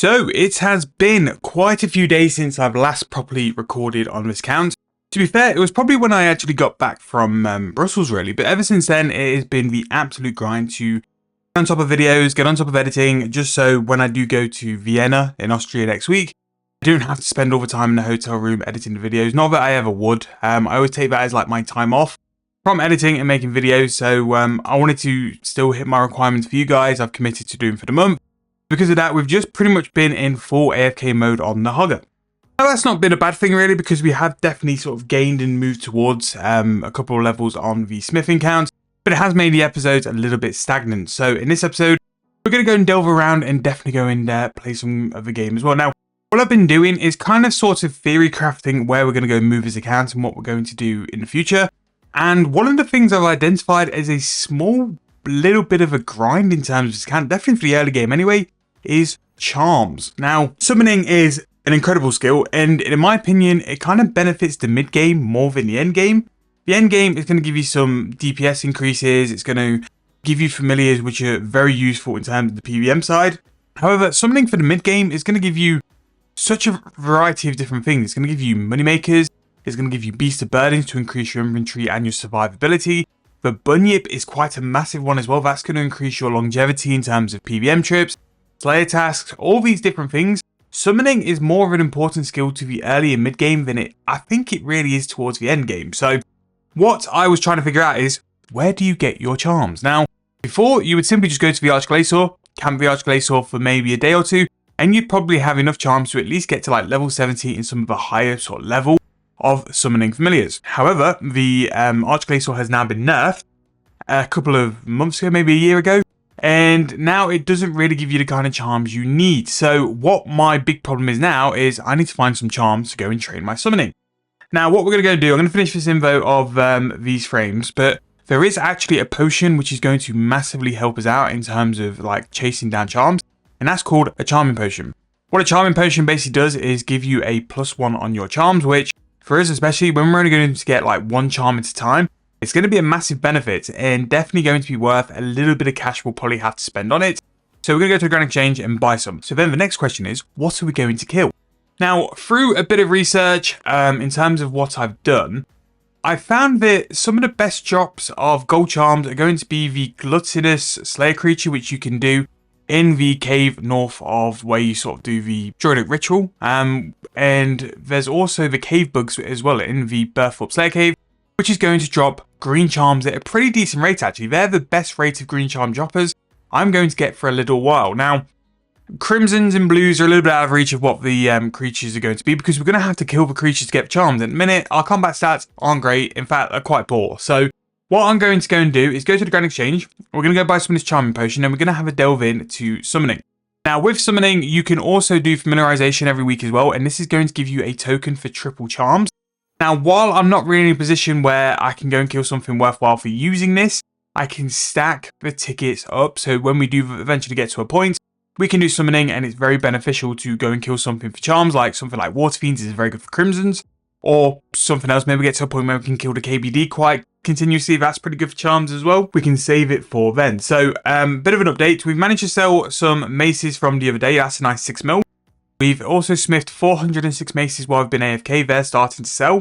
So it has been quite a few days since I've last properly recorded on this account. To be fair, it was probably when I actually got back from Brussels really, but ever since then it has been the absolute grind to get on top of videos, get on top of editing, just so when I do go to Vienna in Austria next week, I don't have to spend all the time in the hotel room editing the videos. Not that I ever would. I always take that as like my time off from editing and making videos, so I wanted to still hit my requirements for you guys. I've committed to doing for the month. Because of that, we've just pretty much been in full AFK mode on the Hogger. Now, that's not been a bad thing really, because we have definitely sort of gained and moved towards a couple of levels on the smithing count, but it has made the episodes a little bit stagnant. So in this episode, we're going to go and delve around and definitely go and play some of the game as well. Now, what I've been doing is kind of sort of theory crafting where we're going to go and move this account and what we're going to do in the future. And one of the things I've identified as a small little bit of a grind in terms of this account, definitely for the early game anyway, is charms. Now, summoning is an incredible skill, and in my opinion, it kind of benefits the mid game more than the end game. The end game is going to give you some DPS increases, it's going to give you familiars which are very useful in terms of the PVM side. However, summoning for the mid game is going to give you such a variety of different things. It's going to give you money makers, it's going to give you beast of burdens to increase your inventory and your survivability. The bunyip is quite a massive one as well. That's going to increase your longevity in terms of PVM trips, Slayer tasks, all these different things. Summoning is more of an important skill to the early and mid game than I think it really is towards the end game. So what I was trying to figure out is, where do you get your charms? Now, before you would simply just go to the Archglacier, camp the Archglacier for maybe a day or two, and you'd probably have enough charms to at least get to like level 70 in some of the higher sort of level of summoning familiars. However, the Archglacier has now been nerfed a couple of months ago, maybe a year ago. And now it doesn't really give you the kind of charms you need. So what my big problem is now is I need to find some charms to go and train my summoning. Now what we're going to go do, I'm going to finish this info of these frames, but there is actually a potion which is going to massively help us out in terms of like chasing down charms. And that's called a charming potion. What a charming potion basically does is give you a +1 on your charms, which for us especially when we're only going to get like one charm at a time, it's going to be a massive benefit and definitely going to be worth a little bit of cash we'll probably have to spend on it. So we're going to go to a Grand Exchange and buy some. So then the next question is, what are we going to kill? Now, through a bit of research in terms of what I've done, I found that some of the best drops of gold charms are going to be the gluttonous Slayer creature, which you can do in the cave north of where you sort of do the Druidic ritual. And there's also the cave bugs as well in the Birthorpe Slayer cave, which is going to drop green charms at a pretty decent rate actually. They're the best rate of green charm droppers I'm going to get for a little while. Now, crimsons and blues are a little bit out of reach of what the creatures are going to be, because we're going to have to kill the creatures to get charms. In a minute, our combat stats aren't great. In fact, they're quite poor. So what I'm going to go and do is go to the Grand Exchange. We're going to go buy some of this charming potion, and we're going to have a delve into summoning. Now, with summoning, you can also do familiarization every week as well, and this is going to give you a token for triple charms. Now, while I'm not really in a position where I can go and kill something worthwhile for using this, I can stack the tickets up. So when we do eventually get to a point, we can do summoning, and it's very beneficial to go and kill something for charms, like something like Water Fiends is very good for crimsons, or something else. Maybe we get to a point where we can kill the KBD quite continuously. That's pretty good for charms as well. We can save it for then. So bit of an update. We've managed to sell some maces from the other day. That's a nice 6 mil. We've also smithed 406 maces while I've been AFK. They're starting to sell.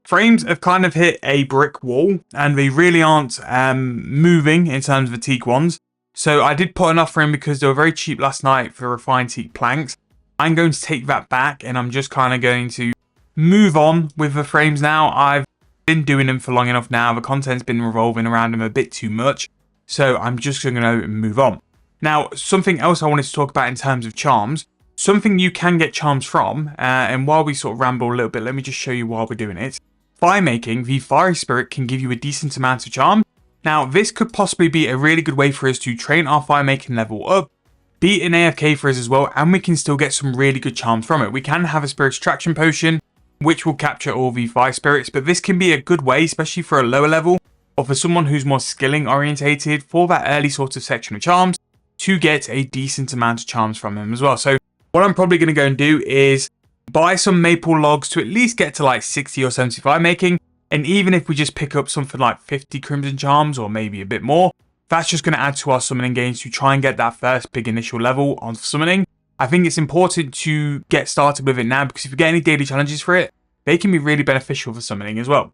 Frames have kind of hit a brick wall, and they really aren't moving in terms of the teak ones. So I did put an offer in because they were very cheap last night for refined teak planks. I'm going to take that back, and I'm just kind of going to move on with the frames now. I've been doing them for long enough now. The content's been revolving around them a bit too much. So I'm just going to move on. Now, something else I wanted to talk about in terms of charms. Something you can get charms from, and while we sort of ramble a little bit, let me just show you while we're doing it. Fire making, the Fiery Spirit can give you a decent amount of charm. Now, this could possibly be a really good way for us to train our fire making level up, be an AFK for us as well, and we can still get some really good charms from it. We can have a Spirit Extraction Potion, which will capture all the Fire Spirits, but this can be a good way, especially for a lower level, or for someone who's more skilling orientated, for that early sort of section of charms, to get a decent amount of charms from them as well. So what I'm probably going to go and do is buy some maple logs to at least get to like 60 or 75 making. And even if we just pick up something like 50 crimson charms or maybe a bit more, that's just going to add to our summoning gains to try and get that first big initial level on summoning. I think it's important to get started with it now, because if you get any daily challenges for it, they can be really beneficial for summoning as well.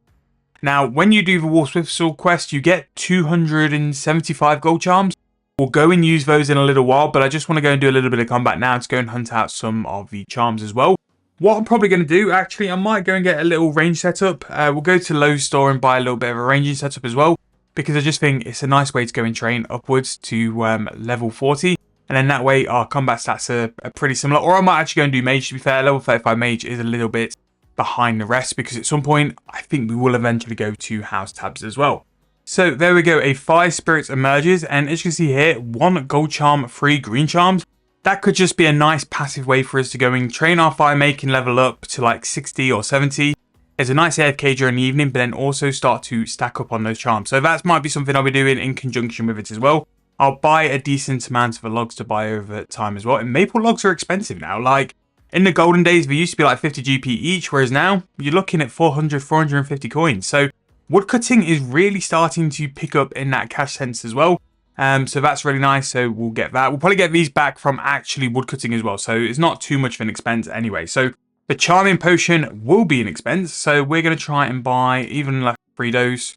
Now, when you do the Wolf's Whistle quest, you get 275 gold charms. We'll go and use those in a little while, but I just want to go and do a little bit of combat now to go and hunt out some of the charms as well. What I'm probably going to do, actually, I might go and get a little range setup. We'll go to Lowe's store and buy a little bit of a ranging setup as well, because I just think it's a nice way to go and train upwards to level 40. And then that way our combat stats are pretty similar. Or I might actually go and do mage, to be fair. Level 35 mage is a little bit behind the rest, because at some point I think we will eventually go to house tabs as well. So there we go, a fire spirit emerges, and as you can see here, 1 gold charm, 3 green charms. That could just be a nice passive way for us to go and train our fire making level up to like 60 or 70. It's a nice AFK during the evening, but then also start to stack up on those charms. So that might be something I'll be doing in conjunction with it as well. I'll buy a decent amount of the logs to buy over time as well. And maple logs are expensive now. Like, in the golden days, they used to be like 50 GP each, whereas now you're looking at 400, 450 coins. So woodcutting is really starting to pick up in that cash sense as well. So that's really nice. So we'll get that. We'll probably get these back from actually woodcutting as well. So it's not too much of an expense anyway. So the charming potion will be an expense. So we're going to try and buy even like 3 dose.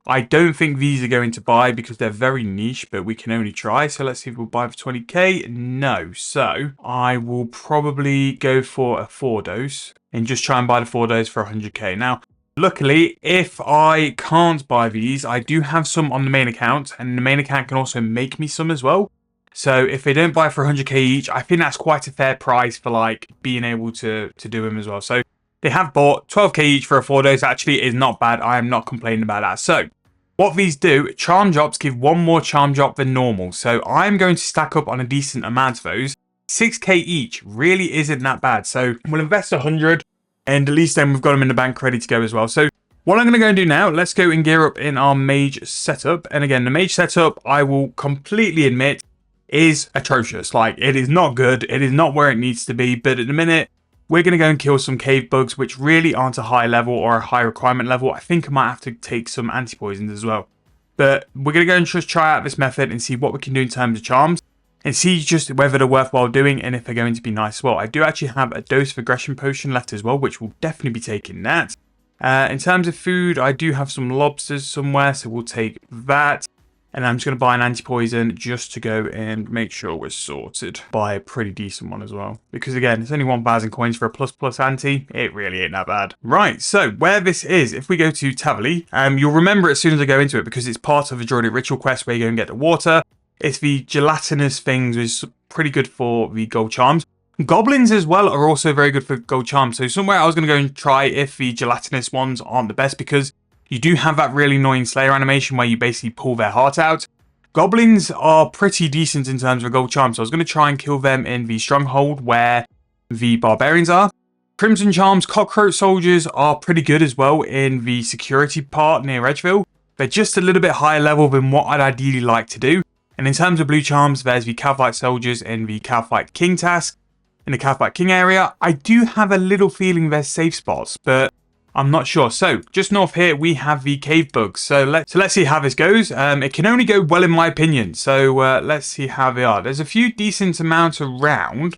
I don't think these are going to buy because they're very niche, but we can only try. So let's see if we'll buy for 20k. No. So I will probably go for a 4 dose and just try and buy the 4 dose for 100k. Now, luckily, if I can't buy these, I do have some on the main account, and the main account can also make me some as well. So if they don't buy for 100k each, I think that's quite a fair price for like being able to do them as well. So they have bought 12k each for a 4 dose. Actually, is not bad. I am not complaining about that. So what these do, charm drops give 1 more charm drop than normal. So I'm going to stack up on a decent amount of those. 6k each really isn't that bad. So we'll invest 100, and at least then we've got them in the bank ready to go as well. So what I'm going to go and do now, let's go and gear up in our mage setup. And again, the mage setup, I will completely admit, is atrocious. Like, it is not good. It is not where it needs to be. But at the minute, we're going to go and kill some cave bugs, which really aren't a high level or a high requirement level. I think I might have to take some anti-poisons as well. But we're going to go and just try out this method and see what we can do in terms of charms, and see just whether they're worthwhile doing and if they're going to be nice as well. I do actually have a dose of aggression potion left as well, which will definitely be taking that. In terms of food, I do have some lobsters somewhere, so we'll take that. And I'm just going to buy an anti-poison just to go and make sure we're sorted. Buy a pretty decent one as well. Because again, it's only 1,000 coins for a plus anti. It really ain't that bad. Right, so where this is, if we go to Tavoli, you'll remember as soon as I go into it, because it's part of the Druidic Ritual quest where you go and get the water. It's the gelatinous things, which is pretty good for the gold charms. Goblins as well are also very good for gold charms. So somewhere I was going to go and try if the gelatinous ones aren't the best, because you do have that really annoying Slayer animation where you basically pull their heart out. Goblins are pretty decent in terms of gold charms, so I was going to try and kill them in the stronghold where the barbarians are. Crimson charms, cockroach soldiers are pretty good as well in the security part near Edgeville. They're just a little bit higher level than what I'd ideally like to do. And in terms of blue charms, there's the Calphite soldiers in the Calphite King task. In the Calphite King area, I do have a little feeling there's safe spots, but I'm not sure. So just north here, we have the cave bugs. So let's see how this goes. It can only go well in my opinion. So let's see how they are. There's a few decent amounts around.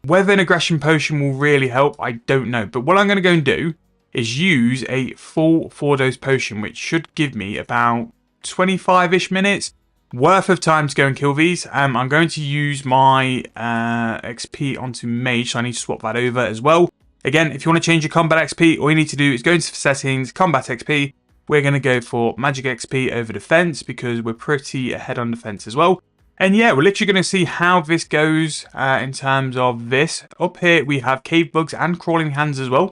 Whether an aggression potion will really help, I don't know. But what I'm going to go and do is use a full 4-dose potion, which should give me about 25-ish minutes worth of time to go and kill these. I'm going to use my XP onto mage, so I need to swap that over as well. Again, if you want to change your combat XP, all you need to do is go into settings, combat XP. We're going to go for magic XP over defense because we're pretty ahead on defense as well. And yeah, we're literally going to see how this goes in terms of this. Up here, we have cave bugs and crawling hands as well,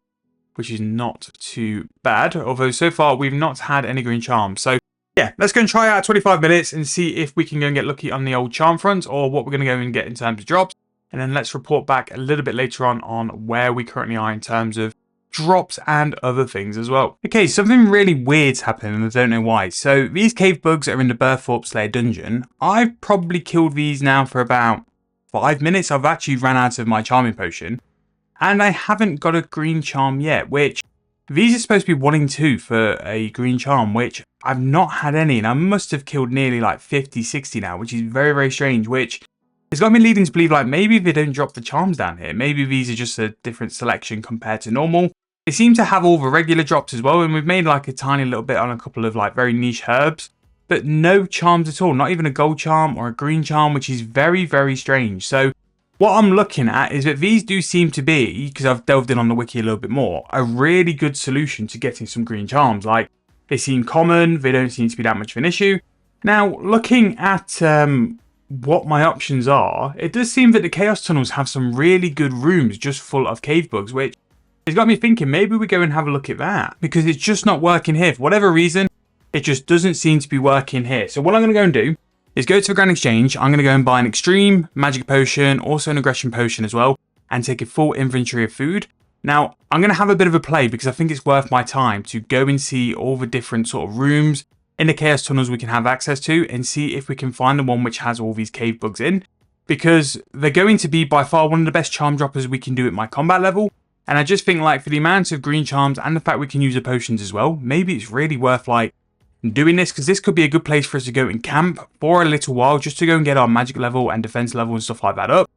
which is not too bad. Although so far, we've not had any green charms. So yeah, let's go and try out 25 minutes and see if we can go and get lucky on the old charm front or what we're going to go and get in terms of drops. And then let's report back a little bit later on where we currently are in terms of drops and other things as well. Okay, something really weird's happened and I don't know why. So these cave bugs are in the Burthorpe Slayer dungeon. I've probably killed these now for about 5 minutes. I've actually ran out of my charming potion. And I haven't got a green charm yet, which these are supposed to be 1 in 2 for a green charm, which I've not had any. And I must have killed nearly like 50, 60 now, which is very, very strange, which it's got me leading to believe like maybe they don't drop the charms down here. Maybe these are just a different selection compared to normal. They seem to have all the regular drops as well, and we've made like a tiny little bit on a couple of like very niche herbs, but no charms at all. Not even a gold charm or a green charm, which is very, very strange. So what I'm looking at is that these do seem to be, because I've delved in on the wiki a little bit more, a really good solution to getting some green charms. Like, they seem common, they don't seem to be that much of an issue. Now, looking at what my options are, it does seem that the Chaos Tunnels have some really good rooms just full of cave bugs, which has got me thinking maybe we go and have a look at that, because it's just not working here. For whatever reason, it just doesn't seem to be working here. So what I'm going to go and do is go to the Grand Exchange. I'm going to go and buy an Extreme Magic Potion, also an Aggression Potion as well, and take a full inventory of food. Now, I'm going to have a bit of a play because I think it's worth my time to go and see all the different sort of rooms in the Chaos Tunnels we can have access to and see if we can find the one which has all these cave bugs in, because they're going to be by far one of the best charm droppers we can do at my combat level. And I just think like for the amount of green charms and the fact we can use the potions as well, maybe it's really worth like doing this, because this could be a good place for us to go and camp for a little while just to go and get our magic level and defense level and stuff like that up.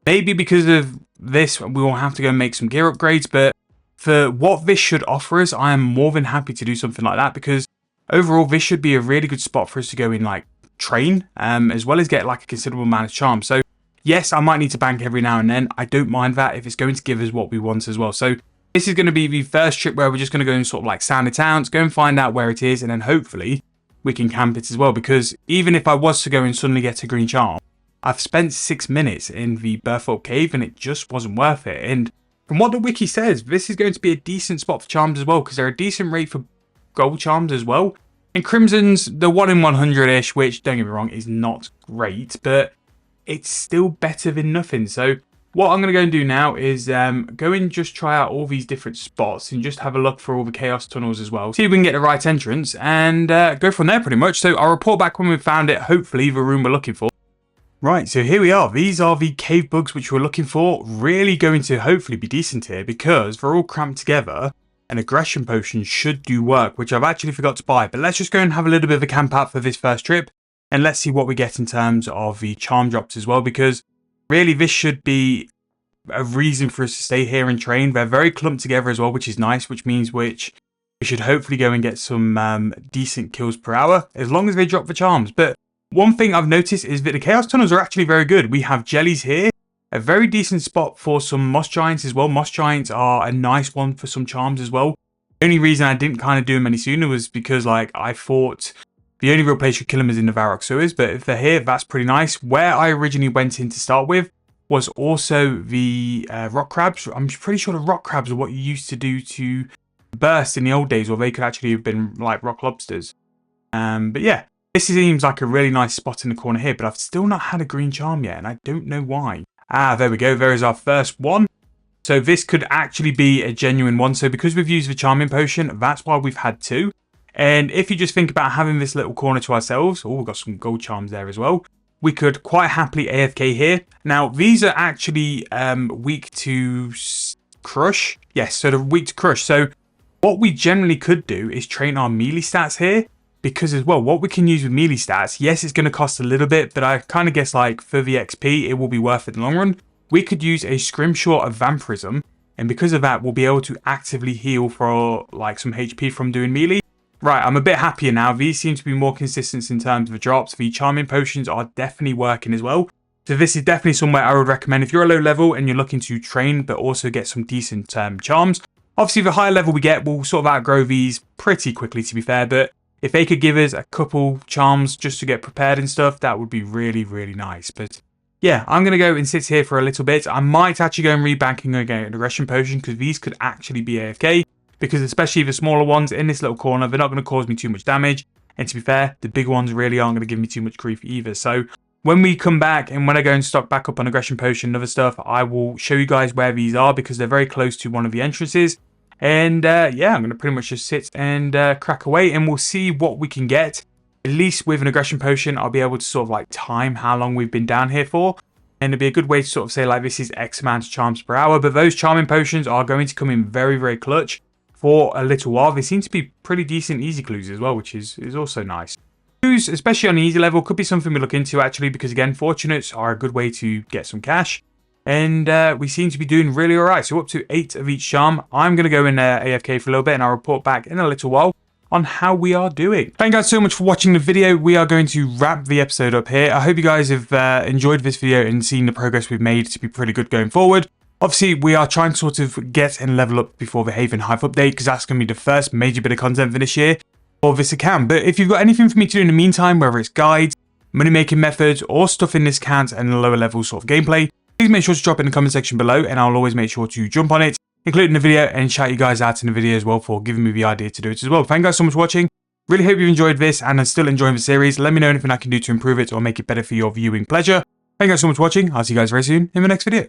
Maybe because of this we will have to go and make some gear upgrades, but for what this should offer us, I am more than happy to do something like that, because overall this should be a really good spot for us to go and like train as well as get like a considerable amount of charm. So yes, I might need to bank every now and then. I don't mind that if it's going to give us what we want as well. So this is going to be the first trip where we're just going to go and sort of like sound it out, go and find out where it is, and then hopefully we can camp it as well. Because even if I was to go and suddenly get a green charm, I've spent 6 minutes in the Burthorpe Cave and it just wasn't worth it. And from what the wiki says, this is going to be a decent spot for charms as well, because they're a decent rate for gold charms as well. And Crimson's the 1 in 100-ish, which, don't get me wrong, is not great, but it's still better than nothing. So what I'm going to go and do now is go and just try out all these different spots and just have a look for all the Chaos Tunnels as well. See if we can get the right entrance and go from there pretty much. So I'll report back when we've found it, hopefully the room we're looking for. Right, so here we are. These are the cave bugs which we're looking for. Really going to hopefully be decent here because they're all cramped together. An Aggression Potion should do work, which I've actually forgot to buy. But let's just go and have a little bit of a camp out for this first trip. And let's see what we get in terms of the charm drops as well, because really this should be a reason for us to stay here and train. They're very clumped together as well, which is nice, which means we should hopefully go and get some decent kills per hour, as long as they drop the charms. But one thing I've noticed is that the Chaos Tunnels are actually very good. We have jellies here, a very decent spot for some Moss Giants as well. Moss Giants are a nice one for some charms as well. The only reason I didn't kind of do them any sooner was because like I thought the only real place you kill them is in the Varrock sewers, but if they're here, that's pretty nice. Where I originally went in to start with was also the rock crabs. I'm pretty sure the rock crabs are what you used to do to burst in the old days, or they could actually have been like rock lobsters. But yeah, this seems like a really nice spot in the corner here, but I've still not had a green charm yet, and I don't know why. Ah, there we go. There is our first one. So this could actually be a genuine one. So because we've used the charming potion, that's why we've had two. And if you just think about having this little corner to ourselves, oh, we've got some gold charms there as well. We could quite happily AFK here. Now, these are actually weak to crush. Yes, so they're weak to crush. So what we generally could do is train our melee stats here. Because as well, what we can use with melee stats, yes, it's going to cost a little bit, but I kind of guess like for the XP, it will be worth it in the long run. We could use a Scrimshaw of Vampirism. And because of that, we'll be able to actively heal for like some HP from doing melee. Right, I'm a bit happier now. These seem to be more consistent in terms of the drops. The charming potions are definitely working as well. So this is definitely somewhere I would recommend if you're a low level and you're looking to train, but also get some decent charms. Obviously, the higher level we get, we'll sort of outgrow these pretty quickly, to be fair. But if they could give us a couple charms just to get prepared and stuff, that would be really, really nice. But yeah, I'm going to go and sit here for a little bit. I might actually go and rebanking and get an Aggression Potion, because these could actually be AFK. Because especially the smaller ones in this little corner, they're not going to cause me too much damage. And to be fair, the big ones really aren't going to give me too much grief either. So when we come back and when I go and stock back up on Aggression Potion and other stuff, I will show you guys where these are, because they're very close to one of the entrances. And yeah, I'm going to pretty much just sit and crack away, and we'll see what we can get. At least with an Aggression Potion, I'll be able to sort of like time how long we've been down here for. And it'll be a good way to sort of say like this is X amount of charms per hour. But those charming potions are going to come in very, very clutch for a little while. They seem to be pretty decent easy clues as well, which is also nice. especially on easy level, could be something we look into actually, because again, fortunates are a good way to get some cash. And we seem to be doing really alright. So up to 8 of each charm. I'm going to go in AFK for a little bit and I'll report back in a little while on how we are doing. Thank you guys so much for watching the video. We are going to wrap the episode up here. I hope you guys have enjoyed this video and seen the progress we've made to be pretty good going forward. Obviously, we are trying to sort of get and level up before the Haven Hive update, because that's going to be the first major bit of content for this year for this account. But if you've got anything for me to do in the meantime, whether it's guides, money making methods, or stuff in this account and lower level sort of gameplay, please make sure to drop it in the comment section below, and I'll always make sure to jump on it, include in the video, and shout you guys out in the video as well for giving me the idea to do it as well. Thank you guys so much for watching. Really hope you've enjoyed this and are still enjoying the series. Let me know anything I can do to improve it or make it better for your viewing pleasure. Thank you guys so much for watching. I'll see you guys very soon in the next video.